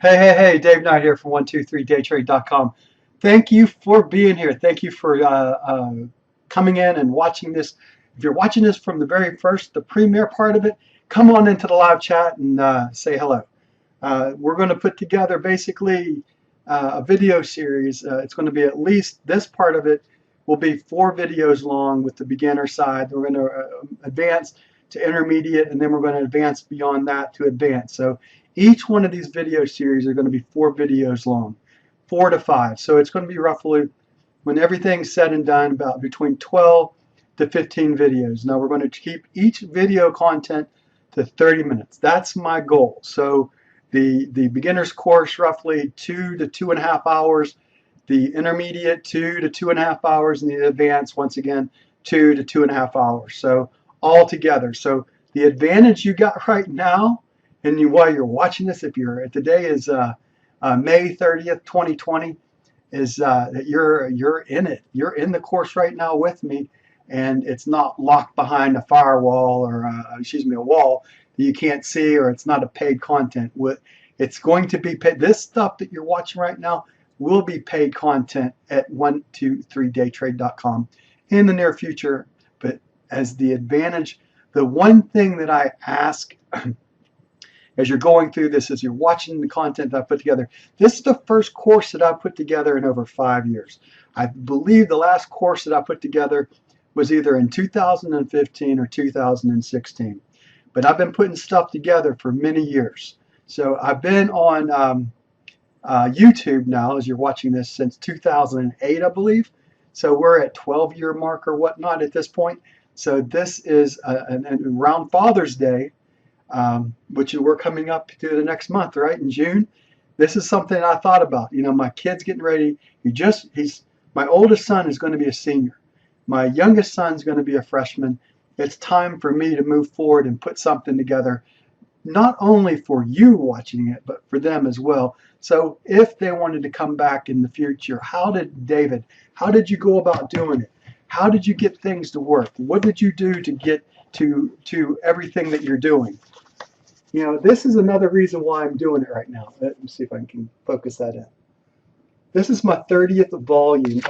Hey, Dave Knight here from 123daytrade.com. Thank you for being here. Thank you for coming in and watching this. If you're watching this from the very first, the premiere part of it, come on into the live chat and say hello. We're going to put together basically a video series. It's going to be at least this part of it will be 4 videos long with the beginner side. We're going to advance to intermediate, and then we're going to advance beyond that to advanced. So each one of these video series are going to be 4 videos long, 4 to 5. So it's going to be roughly, when everything's said and done, about between 12 to 15 videos. Now we're going to keep each video content to 30 minutes. That's my goal. So the beginner's course roughly 2 to 2.5 hours, the intermediate 2 to 2.5 hours, and the advanced once again 2 to 2.5 hours. So all together. So the advantage you got right now, and while you're watching this, if you're today is May 30th, 2020, is that you're in it. You're in the course right now with me, and it's not locked behind a firewall or a wall that you can't see, or it's not a paid content. It's going to be paid. This stuff that you're watching right now will be paid content at 123daytrade.com in the near future. But as the advantage, the one thing that I ask as you're going through this, as you're watching the content that I put together, this is the first course that I put together in over 5 years. I believe the last course that I put together was either in 2015 or 2016. But I've been putting stuff together for many years. So I've been on YouTube now, as you're watching this, since 2008, I believe. So we're at 12-year mark or whatnot at this point. So this is around Father's Day, which we're coming up to the next month, right, in June. This is something I thought about. You know, my kid's getting ready. My oldest son is going to be a senior. My youngest son's going to be a freshman. It's time for me to move forward and put something together, not only for you watching it, but for them as well. So if they wanted to come back in the future, how did you go about doing it? How did you get things to work? What did you do to get to everything that you're doing? You know, this is another reason why I'm doing it right now. Let me see if I can focus that in. This is my 30th volume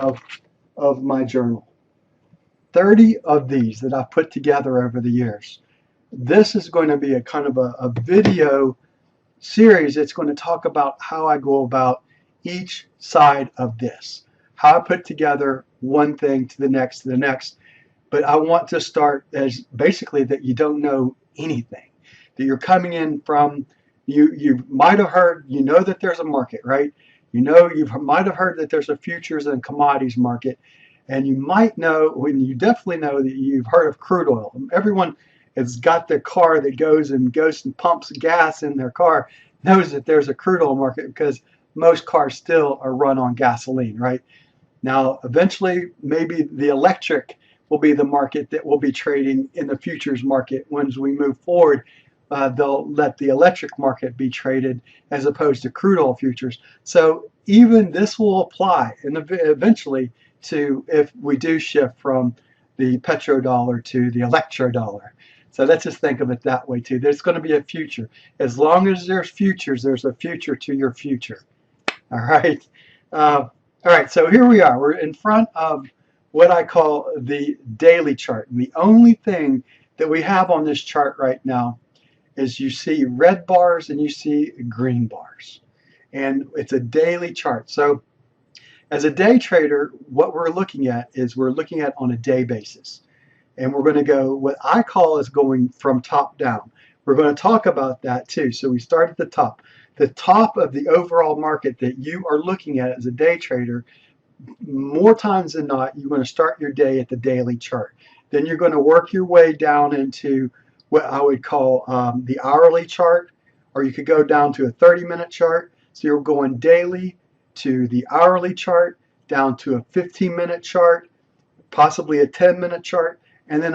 of my journal. 30 of these that I've put together over the years. This is going to be a kind of a video series. It's going to talk about how I go about each side of this, how I put together one thing to the next to the next. But I want to start as basically that you don't know anything, that you're coming in from, you might have heard, you know that there's a market, right? You might have heard that there's a futures and commodities market, and you might know, when you definitely know that you've heard of crude oil. Everyone has got their car that goes and pumps gas in their car, knows that there's a crude oil market, because most cars still are run on gasoline, right? Now, eventually, maybe the electric will be the market that will be trading in the futures market. Once we move forward, they'll let the electric market be traded as opposed to crude oil futures. So even this will apply, and eventually, to if we do shift from the petrodollar to the electrodollar. So let's just think of it that way too. There's going to be a future. As long as there's futures, there's a future to your future. All right. All right. So here we are. We're in front of what I call the daily chart. And the only thing that we have on this chart right now is you see red bars and you see green bars. And it's a daily chart. So as a day trader, what we're looking at on a day basis. And we're going to go what I call is going from top down. We're going to talk about that too. So we start at the top. The top of the overall market that you are looking at as a day trader, more times than not, you're going to start your day at the daily chart. Then you're going to work your way down into what I would call the hourly chart, or you could go down to a 30-minute chart. So you're going daily to the hourly chart, down to a 15-minute chart, possibly a 10-minute chart, and then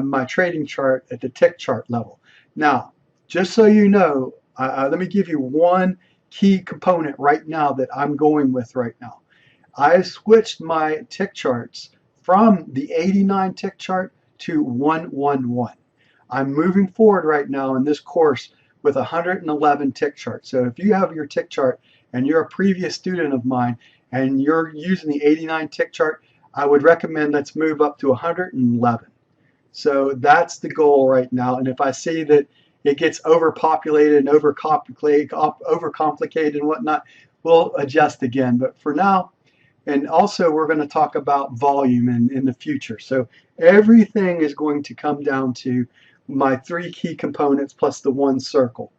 my trading chart at the tick chart level. Now, just so you know, let me give you one key component right now that I'm going with right now. I switched my tick charts from the 89 tick chart to 111. I'm moving forward right now in this course with 111 tick charts. So if you have your tick chart and you're a previous student of mine and you're using the 89 tick chart, I would recommend let's move up to 111. So that's the goal right now. And if I see that it gets overpopulated and overcomplicated and whatnot, we'll adjust again. But for now, and also we're going to talk about volume in the future. So everything is going to come down to my three key components plus the one circle.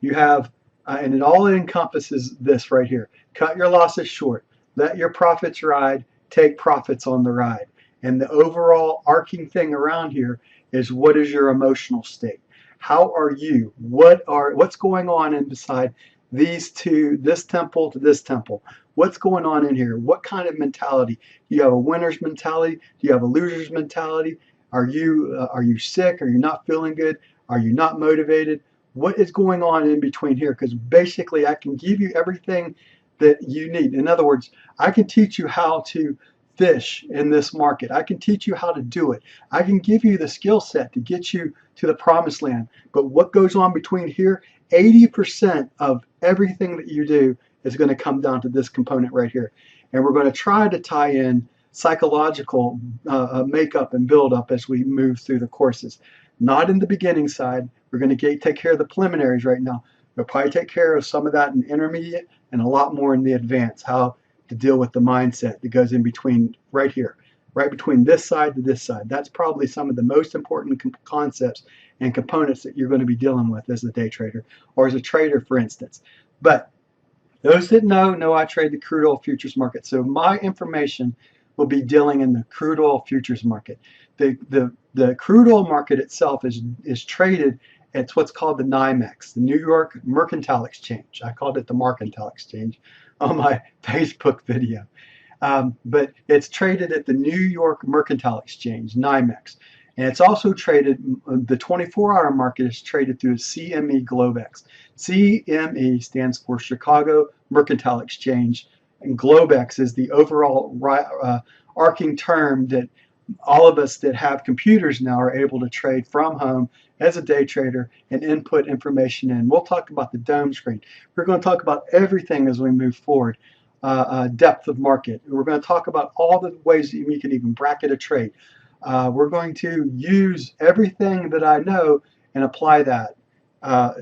You have, and it all encompasses this right here. Cut your losses short. Let your profits ride. Take profits on the ride. And the overall arcing thing around here is, what is your emotional state? How are you? What's going on inside these two, this temple to this temple? What's going on in here? What kind of mentality? Do you have a winner's mentality? Do you have a loser's mentality? Are you sick? Are you not feeling good? Are you not motivated? What is going on in between here? Because basically I can give you everything that you need. In other words, I can teach you how to fish in this market. I can teach you how to do it. I can give you the skill set to get you to the promised land. But what goes on between here, 80% of everything that you do is going to come down to this component right here. And we're going to try to tie in psychological makeup and build up as we move through the courses. Not in the beginning side. We're going to take care of the preliminaries right now. We'll probably take care of some of that in intermediate and a lot more in the advanced, how to deal with the mindset that goes in between right here, right between this side to this side. That's probably some of the most important concepts and components that you're going to be dealing with as a day trader or as a trader, for instance. But those that know I trade the crude oil futures market. So my information will be dealing in the crude oil futures market. The crude oil market itself is traded at what's called the NYMEX, the New York Mercantile Exchange. I called it the Mercantile Exchange on my Facebook video. But it's traded at the New York Mercantile Exchange, NYMEX. And it's also traded, the 24-hour market is traded through CME Globex. CME stands for Chicago Mercantile Exchange, and Globex is the overall arcing term that all of us that have computers now are able to trade from home as a day trader and input information in. We'll talk about the dome screen. We're going to talk about everything as we move forward. Depth of market. We're going to talk about all the ways that you can even bracket a trade. We're going to use everything that I know and apply that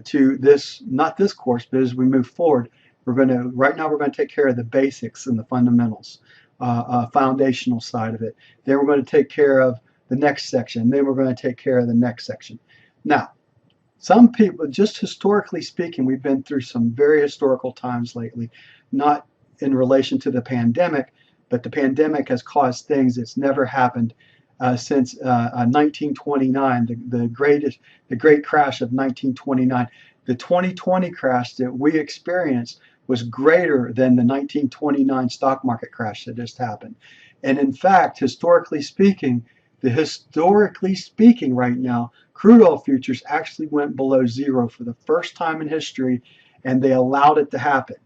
to this, not this course, but as we move forward, right now we're going to take care of the basics and the fundamentals, foundational side of it. Then we're going to take care of the next section. Then we're going to take care of the next section. Now, some people, just historically speaking, we've been through some very historical times lately, not in relation to the pandemic, but the pandemic has caused things that's never happened since 1929, the great crash of 1929. The 2020 crash that we experienced was greater than the 1929 stock market crash that just happened. And in fact, historically speaking right now, crude oil futures actually went below zero for the first time in history, and they allowed it to happen.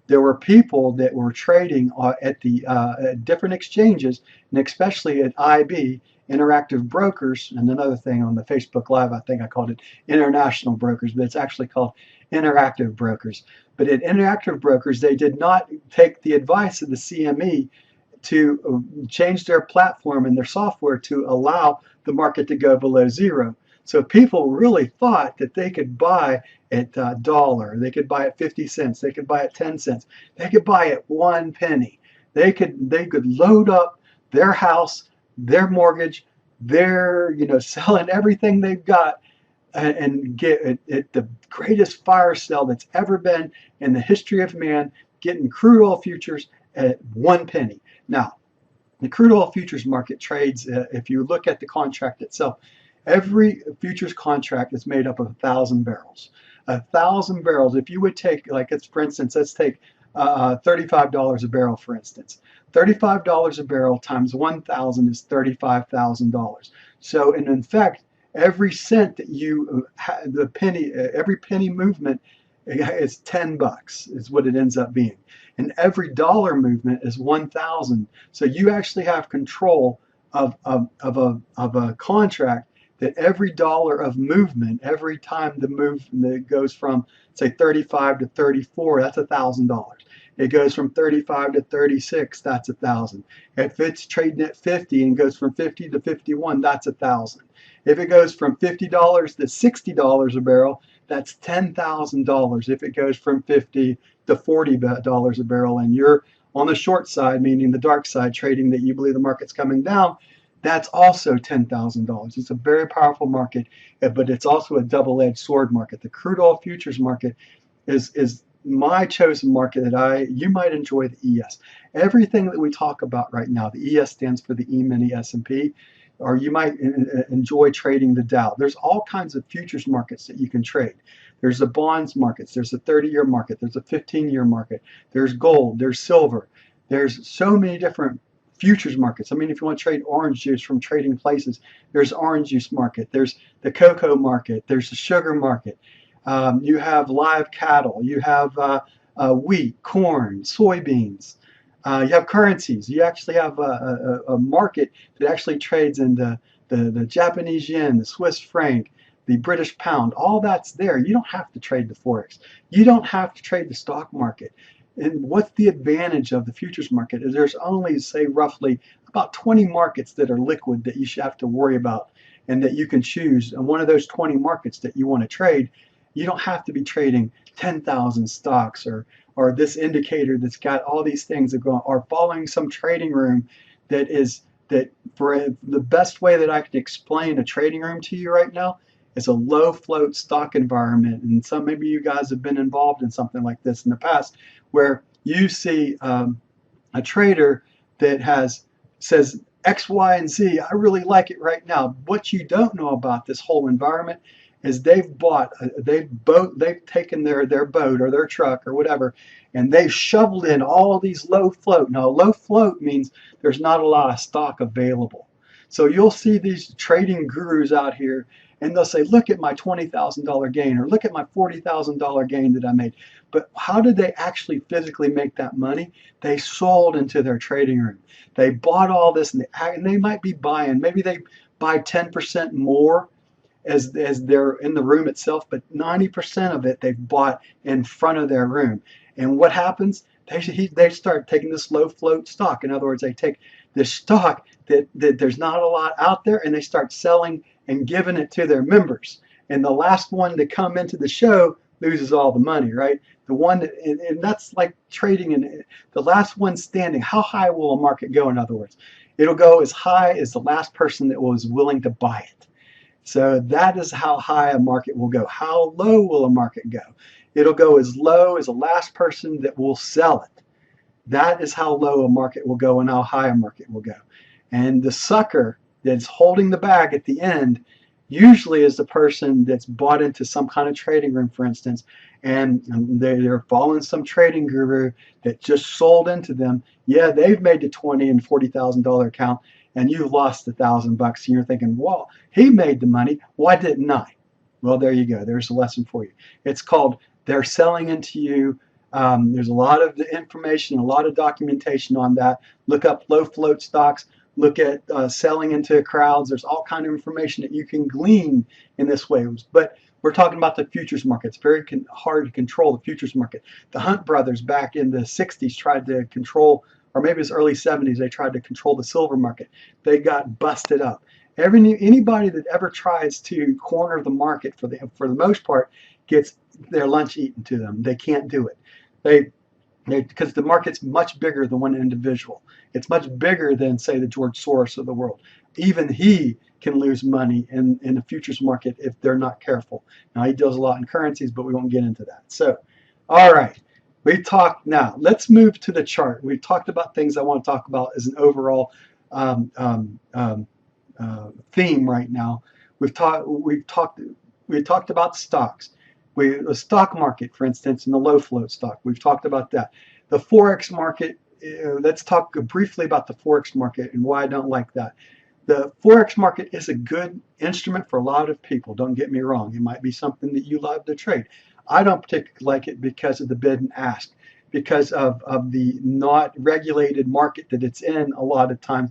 There were people that were trading at different exchanges, and especially at IB, Interactive Brokers, and another thing on the Facebook Live, I think I called it International Brokers, but it's actually called Interactive Brokers. But at Interactive Brokers, they did not take the advice of the CME to change their platform and their software to allow the market to go below zero. So people really thought that they could buy at $1, they could buy at 50 cents, they could buy at 10 cents, they could buy at 1 penny. They could load up their house, their mortgage, their selling everything they've got and get at the greatest fire sale that's ever been in the history of man, getting crude oil futures at 1 penny. Now, the crude oil futures market trades, if you look at the contract itself, every futures contract is made up of 1,000 barrels. 1,000 barrels, if you would take, for instance, let's take $35 a barrel, for instance. $35 a barrel times 1,000 is $35,000. So, and in fact, every cent that every penny movement is $10 is what it ends up being. And every dollar movement is 1,000. So you actually have control of a contract that every dollar of movement, every time the movement goes from, say, 35 to 34, that's $1,000. It goes from 35 to 36, that's 1,000. If it's trading at 50 and goes from 50 to 51, that's 1,000. If it goes from $50 to $60 a barrel, that's $10,000. If it goes from 50 to $40 a barrel and you're on the short side, meaning the dark side, trading that you believe the market's coming down, that's also $10,000. It's a very powerful market, but it's also a double-edged sword market. The crude oil futures market is my chosen market that you might enjoy the ES. Everything that we talk about right now, the ES stands for the E-mini S&P, or you might enjoy trading the Dow. There's all kinds of futures markets that you can trade. There's the bonds markets, there's a 30-year market, there's a 15-year market, there's gold, there's silver. There's so many different futures markets. I mean, if you want to trade orange juice from trading places, there's orange juice market, there's the cocoa market, there's the sugar market. You have live cattle, you have wheat, corn, soybeans. You have currencies. You actually have a market that actually trades in the Japanese yen, the Swiss franc, the British pound. All that's there. You don't have to trade the Forex. You don't have to trade the stock market. And what's the advantage of the futures market is there's only, say, roughly about 20 markets that are liquid that you should have to worry about and that you can choose. And one of those 20 markets that you want to trade, you don't have to be trading 10,000 stocks or this indicator that's got all these things that go on, or following some trading room that for the best way that I can explain a trading room to you right now is a low float stock environment. And some, maybe you guys have been involved in something like this in the past, where you see a trader that says X, Y, and Z. I really like it right now. What you don't know about this whole environment is they've taken their boat or their truck or whatever, and they've shoveled in all these low float. Now, low float means there's not a lot of stock available. So you'll see these trading gurus out here, and they'll say, look at my $20,000 gain, or look at my $40,000 gain that I made. But how did they actually physically make that money? They sold into their trading room. They bought all this, and they might be buying, maybe they buy 10% more as they're in the room itself, but 90% of it they've bought in front of their room. And what happens? They start taking this low float stock. In other words, they take this stock that there's not a lot out there, and they start selling and giving it to their members. And the last one to come into the show loses all the money, right? The one that, and that's like trading in the last one standing. How high will a market go? In other words, it'll go as high as the last person that was willing to buy it. So that is how high a market will go. How low will a market go? It'll go as low as the last person that will sell it. That is how low a market will go and how high a market will go. And the sucker that's holding the bag at the end usually is the person that's bought into some kind of trading room, for instance, and they're following some trading guru that just sold into them. Yeah, they've made the $20,000 and $40,000 account, and you've lost $1,000 bucks, and you're thinking, well, he made the money, why didn't I? Well, there you go. There's a lesson for you. It's called they're selling into you. There's a lot of information, a lot of documentation on that. Look up low float stocks. Look at selling into crowds. There's all kind of information that you can glean in this way. But we're talking about the futures market. It's very hard to control the futures market. The Hunt brothers back in the 60s tried to control, or maybe it was early 70s, they tried to control the silver market. They got busted up. Anybody that ever tries to corner the market for the most part gets their lunch eaten to them. They can't do it. Because the market's much bigger than one individual. It's much bigger than, say, the George Soros of the world. Even he can lose money in the futures market if they're not careful. Now, he deals a lot in currencies, but we won't get into that. So, all right. We talked now. Let's move to the chart. We've talked about things I want to talk about as an overall theme right now. We talked about stocks. The stock market, for instance, and the low float stock. We've talked about that. The Forex market, let's talk briefly about the Forex market and why I don't like that. The Forex market is a good instrument for a lot of people. Don't get me wrong. It might be something that you love to trade. I don't particularly like it because of the bid and ask, because of the not regulated market that it's in a lot of times,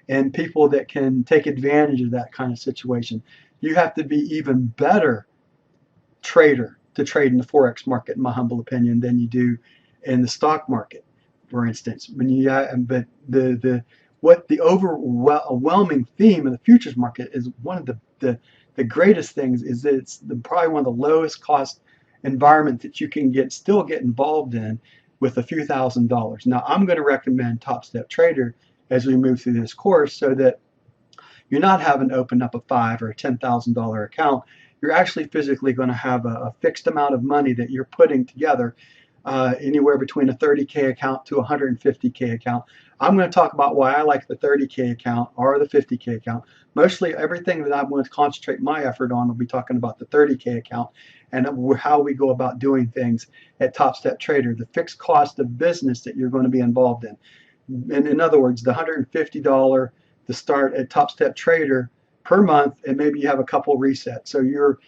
and people that can take advantage of that kind of situation. you have to be even better trader to trade in the Forex market, in my humble opinion, than you do in the stock market, for instance. When you but what the overwhelming theme of the futures market is, one of the greatest things is that it's probably one of the lowest cost environment that you can still get involved in with a few $1,000s. Now, I'm going to recommend Top Step Trader as we move through this course, so that you're not having to open up a $5,000 or a $10,000 account. You're actually physically going to have a fixed amount of money that you're putting together, anywhere between a 30K account to a 150K account. I'm going to talk about why I like the 30K account or the 50K account. Mostly everything that I'm going to concentrate my effort on will be talking about the 30K account and how we go about doing things at Top Step Trader, the fixed cost of business that you're going to be involved in. And in other words, the $150 to start at Top Step Trader per month, and maybe you have a couple resets. So you're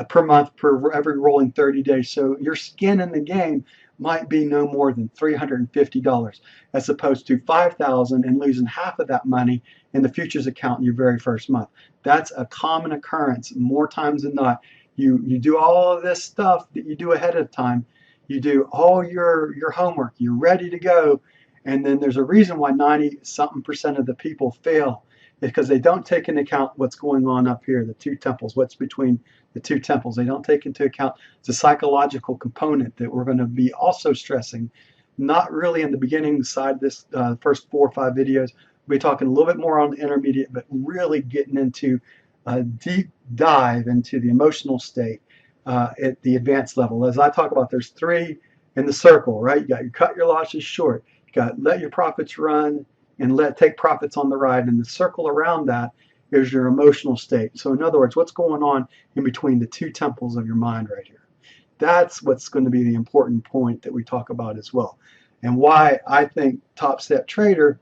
per month per every rolling 30 days. So your skin in the game might be no more than $350, as opposed to $5,000 and losing half of that money in the futures account in your very first month. That's a common occurrence more times than not. You do all of this stuff that you do ahead of time. You do all your homework. You're ready to go. And then there's a reason why 90-something% of the people fail, because they don't take into account what's going on up here, the two temples, what's between the two temples. They don't take into account the psychological component that we're going to be also stressing. Not really in the beginning side of this first 4 or 5 videos. We'll be talking a little bit more on the intermediate, but really getting into a deep dive into the emotional state at the advanced level. As I talk about, there's 3 in the circle, right? You got your cut your losses short. You got let your profits run and take profits on the ride. And the circle around that is your emotional state. So in other words, what's going on in between the two temples of your mind right here? That's what's going to be the important point that we talk about as well. And why I think Top Step Trader,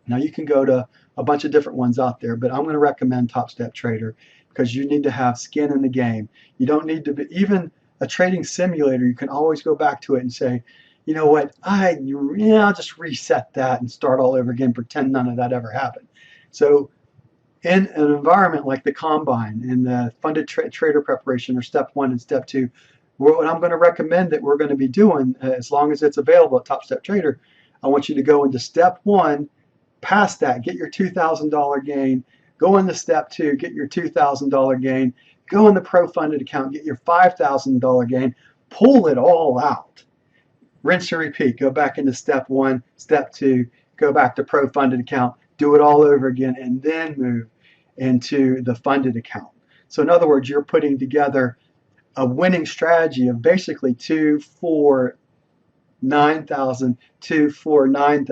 now you can go to a bunch of different ones out there, but I'm going to recommend Top Step Trader because you need to have skin in the game. You don't need to be, even a trading simulator, you can always go back to it and say, you know what, I'll just reset that and start all over again, pretend none of that ever happened. So in an environment like the Combine and the funded trader preparation, or step 1 and step 2, what I'm going to recommend that we're going to be doing, as long as it's available at Top Step Trader, I want you to go into step 1, pass that, get your $2,000 gain, go into step 2, get your $2,000 gain, go in the pro funded account, get your $5,000 gain, pull it all out. Rinse and repeat. Go back into step 1, step 2, go back to pro funded account, do it all over again, and then move into the funded account. So in other words, you're putting together a winning strategy of basically 2, 4, 9,000, 2, 4, 9,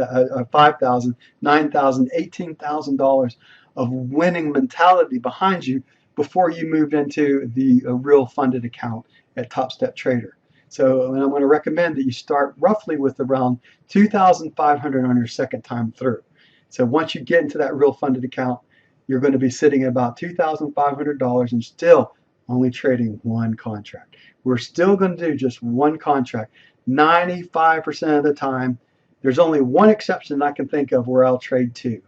5,000, 9,000, $18,000 of winning mentality behind you before you move into the real funded account at Top Step Trader. So I'm going to recommend that you start roughly with around 2,500 on your second time through. So once you get into that real funded account, you're going to be sitting at about $2,500 and still only trading one contract. We're still going to do just one contract 95% of the time. There's only one exception I can think of where I'll trade 2,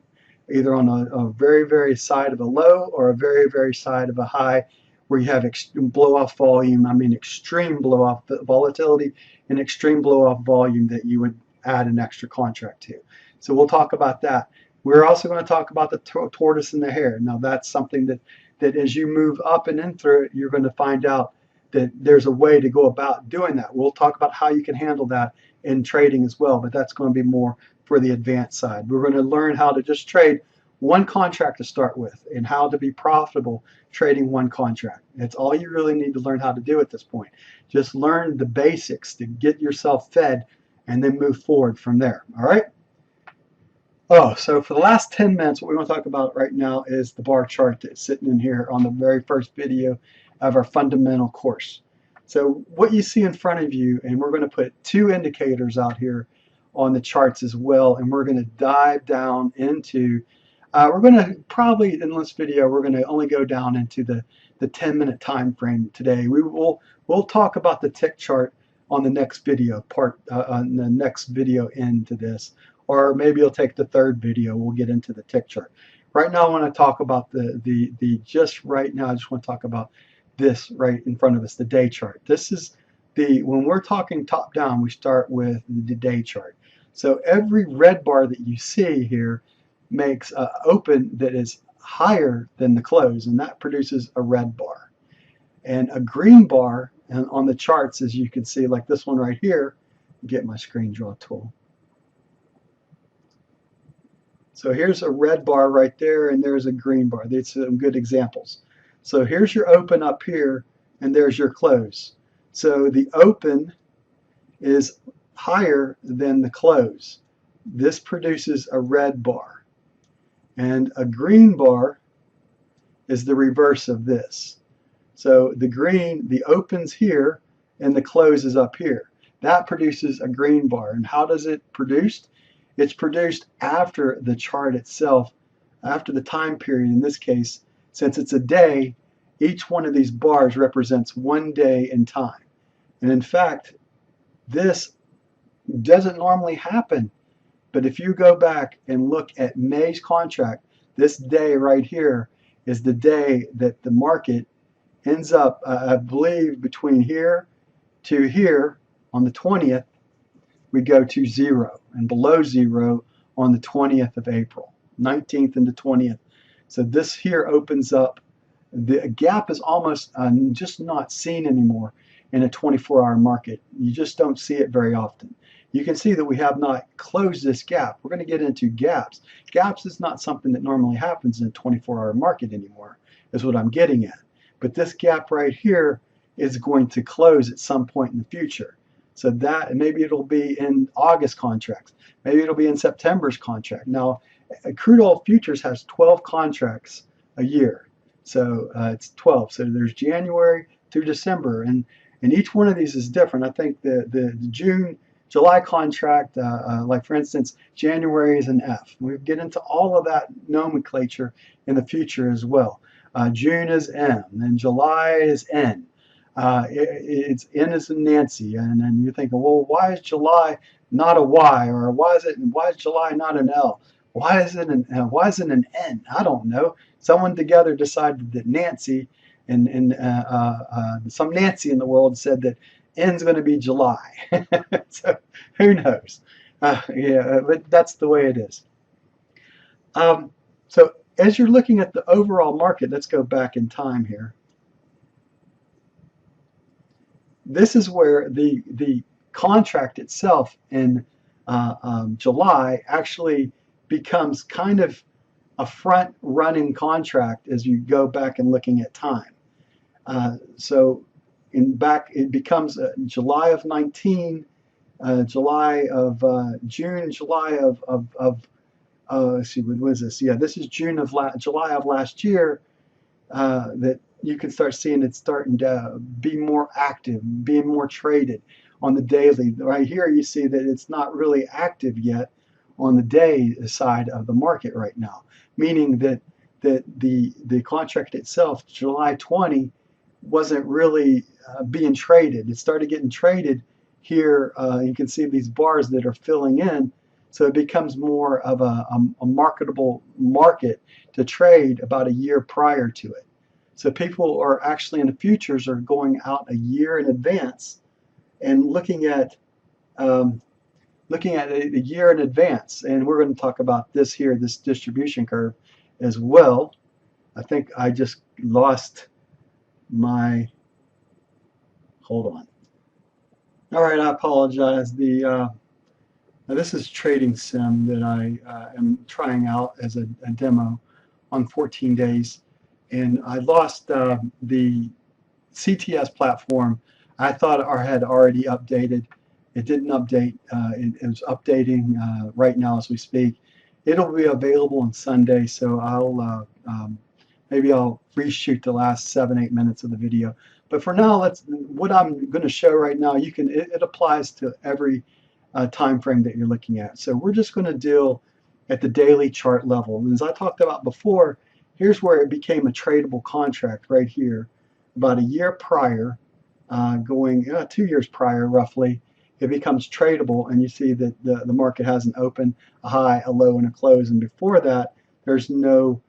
either on a very, very side of a low or a very, very side of a high, where you have blow-off volume, extreme blow-off volatility and extreme blow-off volume that you would add an extra contract to. So we'll talk about that. We're also going to talk about the tortoise and the hare. Now that's something that as you move up and in through it, you're going to find out that there's a way to go about doing that. We'll talk about how you can handle that in trading as well, but that's going to be more for the advanced side. We're going to learn how to just trade one contract to start with and how to be profitable trading one contract. That's all you really need to learn how to do at this point. Just learn the basics to get yourself fed and then move forward from there. All right? So for the last 10 minutes, what we're going to talk about right now is the bar chart that's sitting in here on the very first video of our fundamental course. So what you see in front of you, and we're going to put 2 indicators out here on the charts as well, and we're going to dive down into we're going to probably in this video we're going to only go down into the 10-minute time frame today. We'll talk about the tick chart on the next video on the next video into this, or maybe you'll take the third video. We'll get into the tick chart. Right now I want to talk about the just right now I just want to talk about this right in front of us, the day chart. This is when we're talking top down, we start with the day chart. So every red bar that you see here makes an open that is higher than the close, and that produces a red bar. And a green bar, and on the charts, as you can see, like this one right here, get my screen draw tool. So here's a red bar right there, and there's a green bar. These are some good examples. So here's your open up here, and there's your close. So the open is higher than the close. This produces a red bar. And a green bar is the reverse of this. So the green, the open's here, and the close is up here. That produces a green bar. And how does it produce? It's produced after the chart itself, after the time period. In this case, since it's a day, each one of these bars represents one day in time. And in fact, this doesn't normally happen. But if you go back and look at May's contract, this day right here is the day that the market ends up, I believe, between here to here on the 20th, we go to 0, and below 0 on the 20th of April, 19th and the 20th. So this here opens up. The gap is almost just not seen anymore in a 24-hour market. You just don't see it very often. You can see that we have not closed this gap. We're going to get into gaps. Gaps is not something that normally happens in a 24-hour market anymore, is what I'm getting at. But this gap right here is going to close at some point in the future. So that, maybe it'll be in August contracts. Maybe it'll be in September's contract. Now, crude oil futures has 12 contracts a year. So it's 12. So there's January through December. And each one of these is different. I think the July contract, like for instance, January is an F. We get into all of that nomenclature in the future as well. June is M, and July is N. It's N as in Nancy, and then you're thinking, well, why is July not a Y, or why is July not an L? Why is it an N? I don't know. Someone together decided that Nancy and some Nancy in the world said that N's going to be July. So who knows? Yeah, but that's the way it is. So as you're looking at the overall market, let's go back in time here. This is where the contract itself in July actually becomes kind of a front-running contract as you go back and looking at time. So it becomes July of 19, July of June, July of let's see, what was this? Yeah, this is July of last year. That you can start seeing it starting to be more active, being more traded on the daily. Right here you see that it's not really active yet on the day side of the market right now, meaning that the contract itself, July 20, wasn't really being traded. It started getting traded here. You can see these bars that are filling in. So it becomes more of a marketable market to trade about a year prior to it. So people are actually in the futures are going out a year in advance and looking at a year in advance. And we're going to talk about this here, this distribution curve as well. I think I just lost my, hold on. All right, I apologize. This is Trading Sim that I am trying out as a demo on 14 days. And I lost the CTS platform. I thought I had already updated. It didn't update. It was updating right now as we speak. It'll be available on Sunday, so maybe I'll reshoot the last 7-8 minutes of the video. But for now, what I'm going to show right now. It applies to every time frame that you're looking at. So we're just going to deal at the daily chart level. And as I talked about before, here's where it became a tradable contract right here. About a year prior, going 2 years prior roughly, it becomes tradable, and you see that the market has an open, a high, a low, and a close. And before that, there's no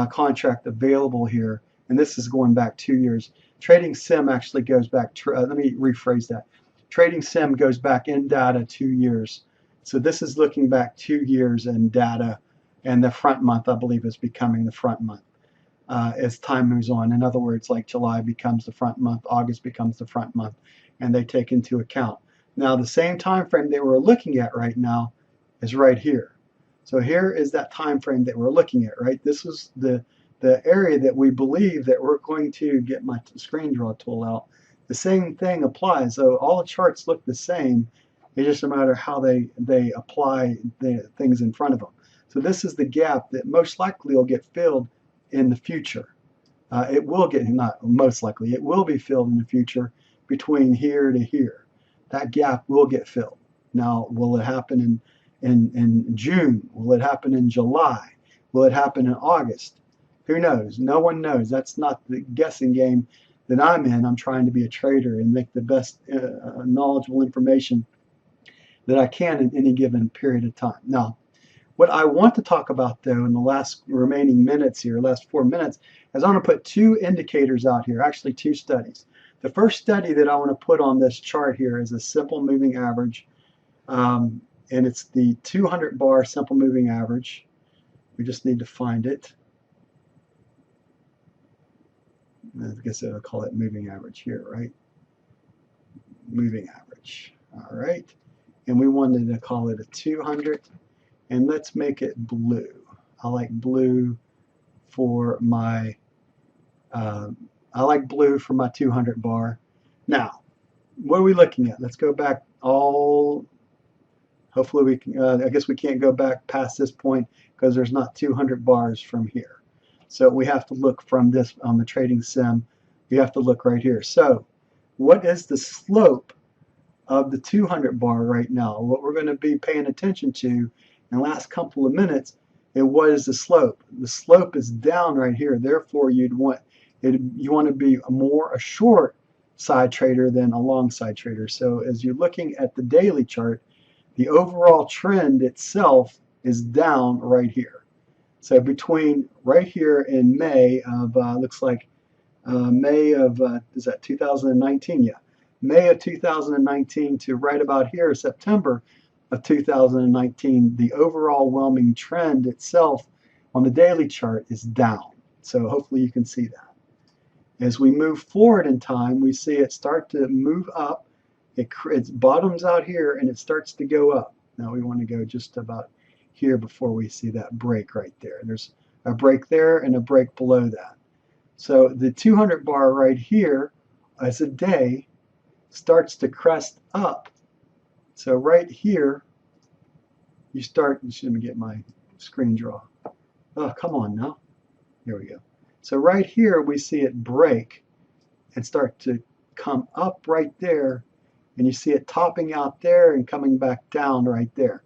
contract available here. And this is going back 2 years. Trading Sim actually goes back, let me rephrase that. Trading Sim goes back in data 2 years. So this is looking back 2 years in data, and the front month, I believe, is becoming the front month as time moves on. In other words, like July becomes the front month, August becomes the front month, and they take into account. Now, the same time frame that we're looking at right now is right here. So here is that time frame that we're looking at, right? This is the area that we believe that we're going to get my screen draw tool out. The same thing applies. So all the charts look the same. It's just a matter how they apply the things in front of them. So this is the gap that most likely will get filled in the future. It will get, not most likely, it will be filled in the future between here to here. That gap will get filled. Now, will it happen in June? Will it happen in July? Will it happen in August? Who knows? No one knows. That's not the guessing game that I'm in. I'm trying to be a trader and make the best knowledgeable information that I can in any given period of time. Now, what I want to talk about, though, in the last remaining minutes here, last 4 minutes, is I want to put 2 indicators out here, actually 2 studies. The first study that I want to put on this chart here is a simple moving average, and it's the 200 bar simple moving average. We just need to find it. I guess I'll call it moving average here, right? Moving average. All right. And we wanted to call it a 200. And let's make it blue. I like blue for my 200 bar. Now, what are we looking at? Let's go back all. Hopefully we can. I guess we can't go back past this point because there's not 200 bars from here. So we have to look from this on the trading sim. We have to look right here. So, what is the slope of the 200 bar right now? What we're going to be paying attention to in the last couple of minutes is what is the slope? The slope is down right here. Therefore, you want to be a short side trader than a long side trader. So as you're looking at the daily chart, the overall trend itself is down right here. So between right here in May of looks like May of is that 2019? Yeah, May of 2019 to right about here, September of 2019, the overall whelming trend itself on the daily chart is down. So hopefully you can see that. As we move forward in time, we see it start to move up. It bottoms out here and it starts to go up. Now we want to go just about here before we see that break right there. There's a break there and a break below that. So the 200 bar right here as a day starts to crest up. So right here, you start, let me get my screen draw. Oh, come on now. Here we go. So right here, we see it break and start to come up right there. And you see it topping out there and coming back down right there.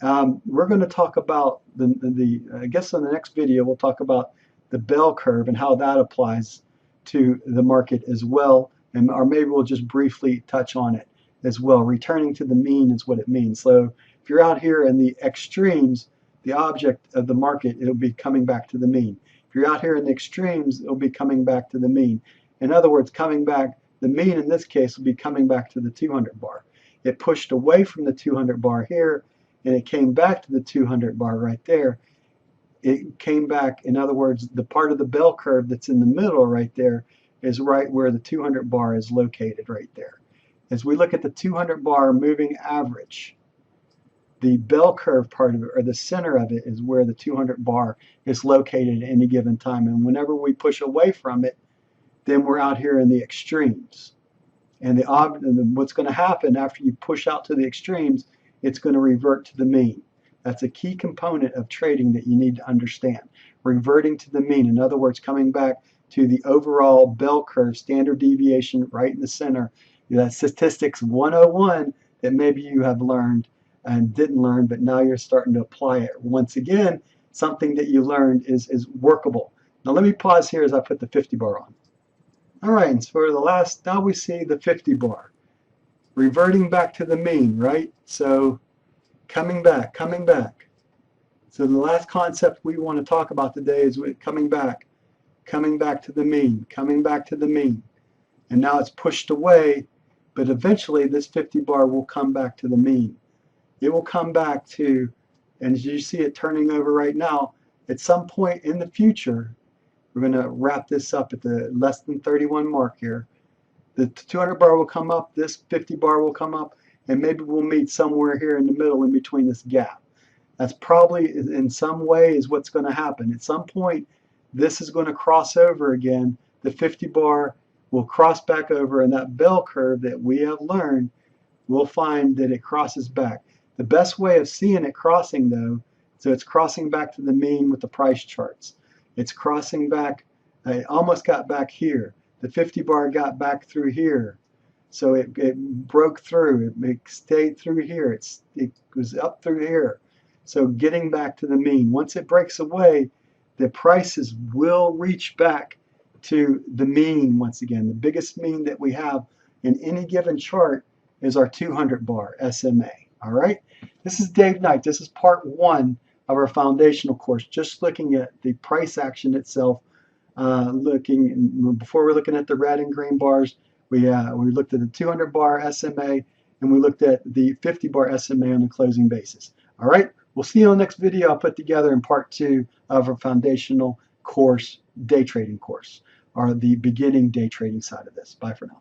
We're going to talk about I guess in the next video, we'll talk about the bell curve and how that applies to the market as well. Or maybe we'll just briefly touch on it as well. Returning to the mean is what it means. So if you're out here in the extremes, the object of the market, it'll be coming back to the mean. If you're out here in the extremes, it'll be coming back to the mean. In other words, coming back, the mean in this case will be coming back to the 200 bar. It pushed away from the 200 bar here, and it came back to the 200 bar right there. It came back, in other words, the part of the bell curve that's in the middle right there is right where the 200 bar is located right there. As we look at the 200 bar moving average, the bell curve part of it, or the center of it, is where the 200 bar is located at any given time. And whenever we push away from it, then we're out here in the extremes. And what's going to happen after you push out to the extremes, it's going to revert to the mean. That's a key component of trading that you need to understand. Reverting to the mean. In other words, coming back to the overall bell curve, standard deviation right in the center. That statistics 101 that maybe you have learned and didn't learn, but now you're starting to apply it. Once again, something that you learned is workable. Now let me pause here as I put the 50 bar on. All right, and so for the last, now we see the 50 bar. Reverting back to the mean, right? So coming back. So the last concept we want to talk about today is coming back to the mean, coming back to the mean. And now it's pushed away, but eventually this 50 bar will come back to the mean. It will come back to, and as you see it turning over right now, at some point in the future, we're going to wrap this up at the less than 31 mark here. The 200 bar will come up, this 50 bar will come up, and maybe we'll meet somewhere here in the middle in between this gap. That's probably in some way is what's going to happen. At some point, this is going to cross over again. The 50 bar will cross back over, and that bell curve that we have learned, we'll find that it crosses back. The best way of seeing it crossing, though, so it's crossing back to the mean with the price charts. It's crossing back, it almost got back here. The 50 bar got back through here. So it broke through, it stayed through here, it was up through here. So getting back to the mean. Once it breaks away, the prices will reach back to the mean once again. The biggest mean that we have in any given chart is our 200 bar SMA. All right? This is Dave Knight. This is part 1 of our foundational course, just looking at the price action itself. Before we're looking at the red and green bars, we looked at the 200 bar SMA, and we looked at the 50 bar SMA on a closing basis. All right? We'll see you on the next video I'll put together in part 2 of our foundational course, day trading course, or the beginning day trading side of this. Bye for now.